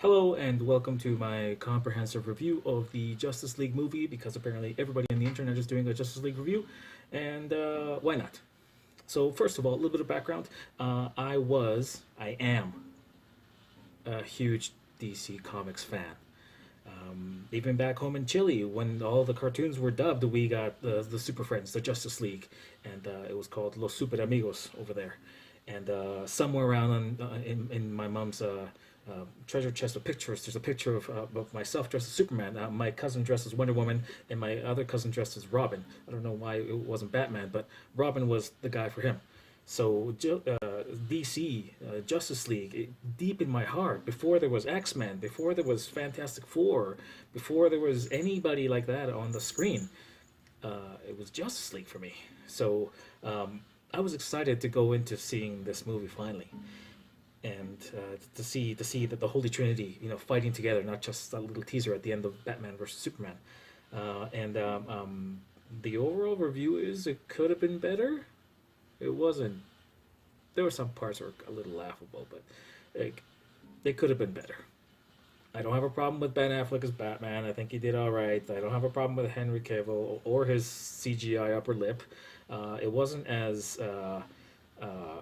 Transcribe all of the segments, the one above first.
Hello and welcome to my comprehensive review of the Justice League movie because apparently everybody on the internet is doing a Justice League review, and why not? So, first of all, a little bit of background. I am a huge DC Comics fan. Even back home in Chile, when all the cartoons were dubbed, we got the Super Friends, the Justice League, and it was called Los Super Amigos over there. And somewhere around in my mom's treasure chest of pictures, there's a picture of myself dressed as Superman, my cousin dressed as Wonder Woman, and my other cousin dressed as Robin. I don't know why it wasn't Batman, but Robin was the guy for him. So DC, Justice League, deep in my heart, before there was X-Men, before there was Fantastic Four, before there was anybody like that on the screen, it was Justice League for me. So I was excited to go into seeing this movie finally, and to see that the Holy Trinity, fighting together, not just a little teaser at the end of Batman versus Superman. And the overall review is it could have been better. It wasn't. There were some parts that were a little laughable, but they could have been better. I don't have a problem with Ben Affleck as Batman. I think he did all right. I don't have a problem with Henry Cavill or his CGI upper lip. It wasn't as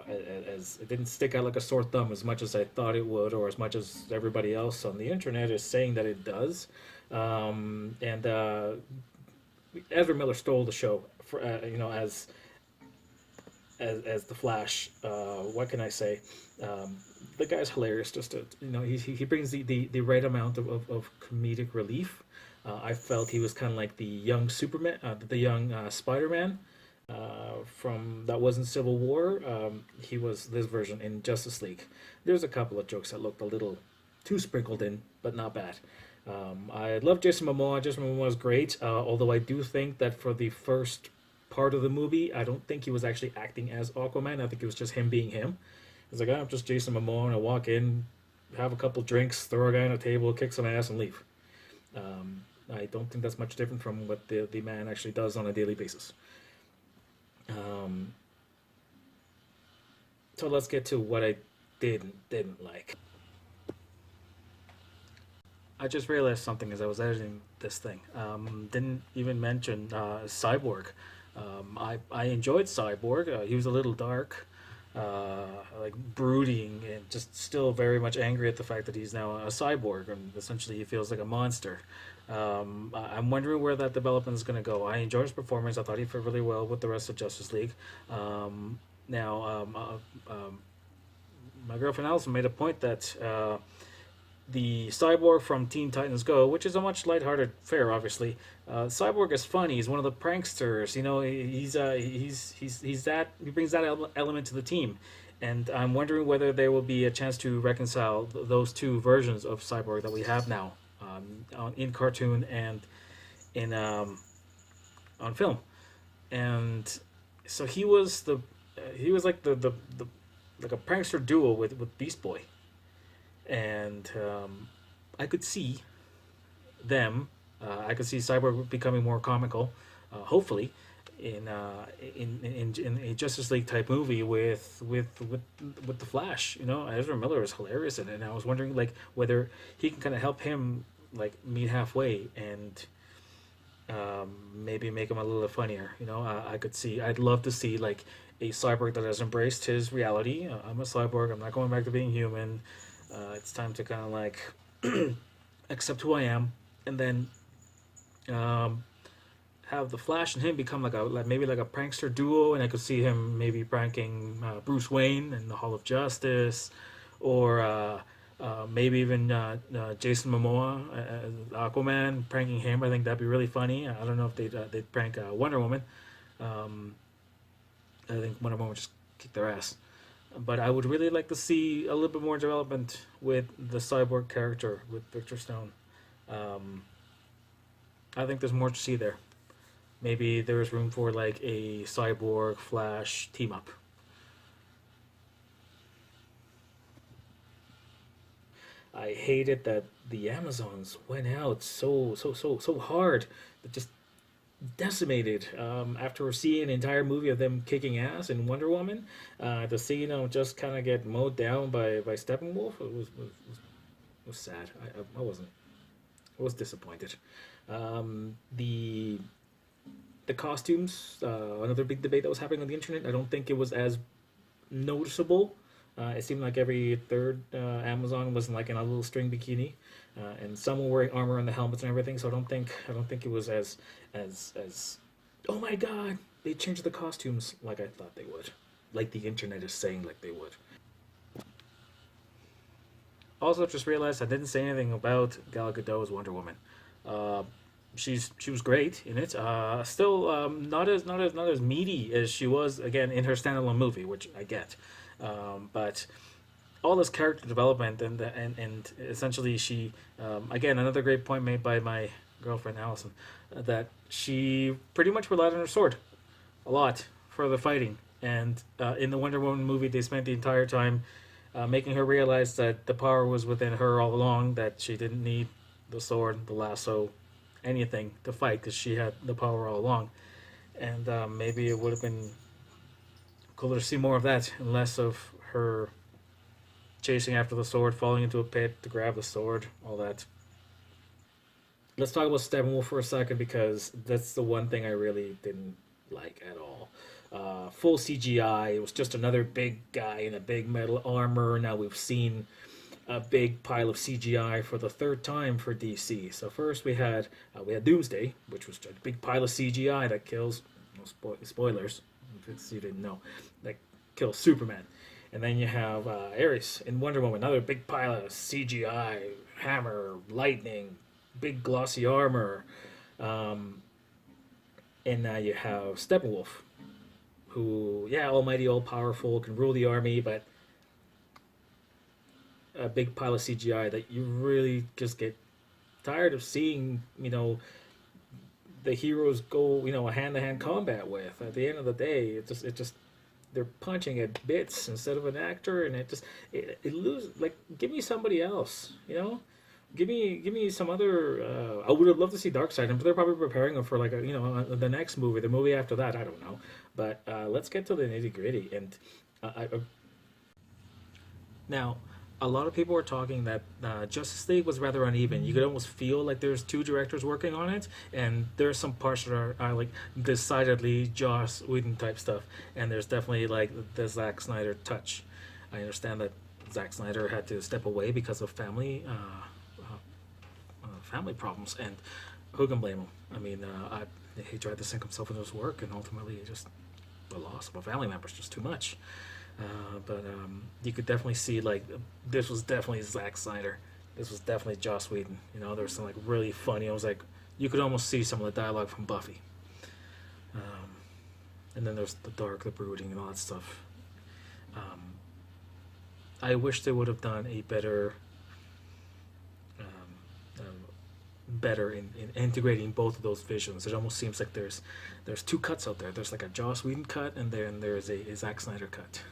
it didn't stick out like a sore thumb as much as I thought it would, or as much as everybody else on the internet is saying that it does. And Ezra Miller stole the show for as the Flash. What can I say? The guy's hilarious. He brings the right amount of comedic relief. I felt he was kind of like the young Superman, the young Spider-Man from that wasn't Civil War. He was this version in Justice League. There's a couple of jokes that looked a little too sprinkled in, but not bad. I love Jason Momoa. Jason Momoa is great, although I do think that for the first part of the movie, I don't think he was actually acting as Aquaman. I think it was just him being him. It's like, I'm just Jason Momoa, and I walk in, have a couple drinks, throw a guy on a table, kick some ass, and leave. I don't think that's much different from what the man actually does on a daily basis. Um, so let's get to what I didn't like. I just realized something as I was editing this thing. Didn't even mention Cyborg. I enjoyed Cyborg. He was a little dark, like brooding, and just still very much angry at the fact that he's now a cyborg, and essentially he feels like a monster. I'm wondering where that development is going to go. I enjoyed his performance. I thought he fit really well with the rest of Justice League. Now, my girlfriend Allison made a point that the Cyborg from Teen Titans Go, which is a much lighthearted fare, obviously. Cyborg is funny. He's one of the pranksters. He's that he brings that element to the team, and I'm wondering whether there will be a chance to reconcile those two versions of Cyborg that we have now, in cartoon and in on film. And so he was like the like a prankster duo with Beast Boy, and I could see them. I could see Cyborg becoming more comical, hopefully, in a Justice League type movie with the Flash. Ezra Miller is hilarious in it, and I was wondering like whether he can kind of help him like meet halfway and maybe make him a little funnier. I'd love to see like a cyborg that has embraced his reality. I'm a cyborg. I'm not going back to being human. It's time to kind of like accept who I am, and then have the Flash and him become maybe like a prankster duo, and I could see him maybe pranking Bruce Wayne in the Hall of Justice, or maybe even Jason Momoa, Aquaman, pranking him. I think that'd be really funny. I don't know if they'd prank Wonder Woman. I think Wonder Woman would just kick their ass. But I would really like to see a little bit more development with the cyborg character with Victor Stone. I think there's more to see there. Maybe there's room for like a cyborg Flash team up. I hated that the Amazons went out so hard. It just decimated after seeing an entire movie of them kicking ass in Wonder Woman. To see just kind of get mowed down by Steppenwolf, it was It was sad. I wasn't. I was disappointed. The costumes, another big debate that was happening on the internet. I don't think it was as noticeable. It seemed like every third Amazon was like in a little string bikini, and some were wearing armor and the helmets and everything. So I don't think it was as oh my god, they changed the costumes like I thought they would, like the internet is saying like they would. Also, just realized I didn't say anything about Gal Gadot's Wonder Woman. Uh, she was great in it. Still, not as meaty as she was again in her standalone movie, which I get. But all this character development and essentially she again another great point made by my girlfriend Allison, that she pretty much relied on her sword a lot for the fighting. And in the Wonder Woman movie, they spent the entire time making her realize that the power was within her all along, that she didn't need the sword, the lasso, anything to fight because she had the power all along. And maybe it would have been cooler to see more of that and less of her chasing after the sword, falling into a pit to grab the sword, all that. Let's talk about Steppenwolf for a second because that's the one thing I really didn't like at all. Full CGI. It was just another big guy in a big metal armor. Now we've seen a big pile of CGI for the third time for DC. So first we had Doomsday, which was a big pile of CGI that kills. No spoilers, if you didn't know, that kills Superman. And then you have Ares in Wonder Woman, another big pile of CGI, hammer, lightning, big glossy armor. Um, and now you have Steppenwolf, who, yeah, almighty, all powerful, can rule the army, but a big pile of CGI that you really just get tired of seeing, the heroes go, a hand to hand combat with. At the end of the day, it just they're punching at bits instead of an actor, and it loses. Like, give me somebody else. Give me some other. I would have loved to see Darkseid, but they're probably preparing him for like the next movie, the movie after that. I don't know, but let's get to the nitty gritty. And now, a lot of people are talking that Justice League was rather uneven. You could almost feel like there's two directors working on it, and there's some parts that are like decidedly Joss Whedon type stuff, and there's definitely like the Zack Snyder touch. I understand that Zack Snyder had to step away because of family problems, and who can blame him? I mean, he tried to sink himself into his work, and ultimately, just the loss of a family member is just too much. But you could definitely see like this was definitely Zack Snyder. This was definitely Joss Whedon. There was some like really funny. I was like, you could almost see some of the dialogue from Buffy. And then there's the dark, the brooding, and all that stuff. Um, I wish they would have done a better in integrating both of those visions. It almost seems like there's two cuts out there. There's like a Joss Whedon cut, and then there's a Zack Snyder cut.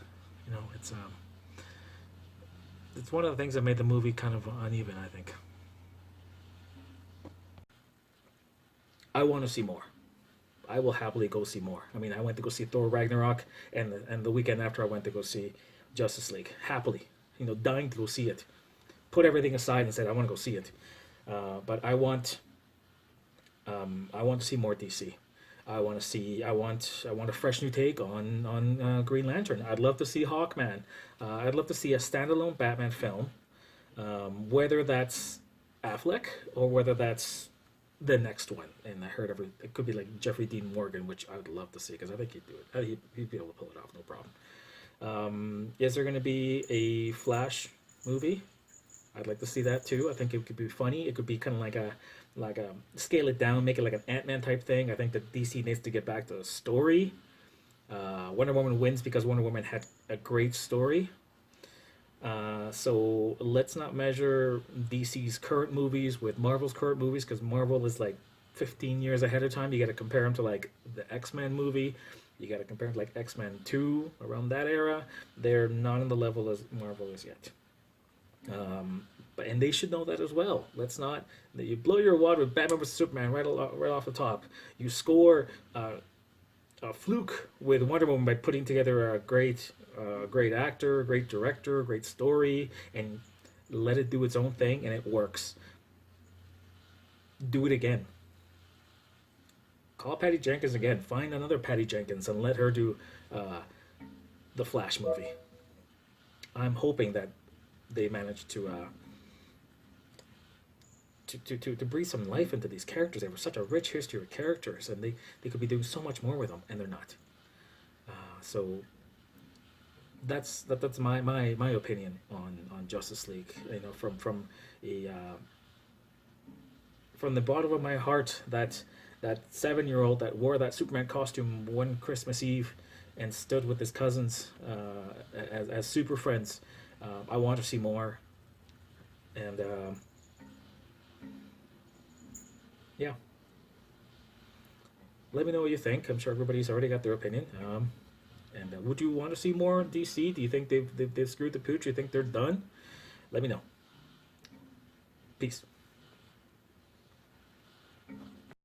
It's one of the things that made the movie kind of uneven, I think. I want to see more. I will happily go see more. I mean, I went to go see Thor Ragnarok, and the weekend after I went to go see Justice League. Happily, dying to go see it. Put everything aside and said I want to go see it. But I want to see more DC. I want a fresh new take on Green Lantern. I'd love to see Hawkman. I'd love to see a standalone Batman film, whether that's Affleck or whether that's the next one. And I heard it could be like Jeffrey Dean Morgan, which I would love to see because I think he'd do it. He'd be able to pull it off, no problem. Is there going to be a Flash movie? I'd like to see that too. I think it could be funny. It could be kind of like a scale it down, make it like an Ant-Man type thing. I think that DC needs to get back to the story. Wonder Woman wins because Wonder Woman had a great story. So let's not measure DC's current movies with Marvel's current movies because Marvel is like 15 years ahead of time. You got to compare them to like the X-Men movie. You got to compare them to like X-Men 2 around that era. They're not on the level as Marvel is yet. And they should know that as well. Let's not that you blow your wad with Batman vs Superman right off the top. You score a fluke with Wonder Woman by putting together a great actor, great director, great story, and let it do its own thing, and it works. Do it again. Call Patty Jenkins again. Find another Patty Jenkins and let her do the Flash movie. I'm hoping that they manage to breathe some life into these characters. They have such a rich history of characters, and they could be doing so much more with them, and they're not. So that's my opinion on Justice League. You know, from the bottom of my heart, that 7-year-old that wore that Superman costume one Christmas Eve and stood with his cousins as super friends. I want to see more, and yeah. Let me know what you think. I'm sure everybody's already got their opinion. And would you want to see more DC? Do you think they've screwed the pooch? Do you think they're done? Let me know. Peace.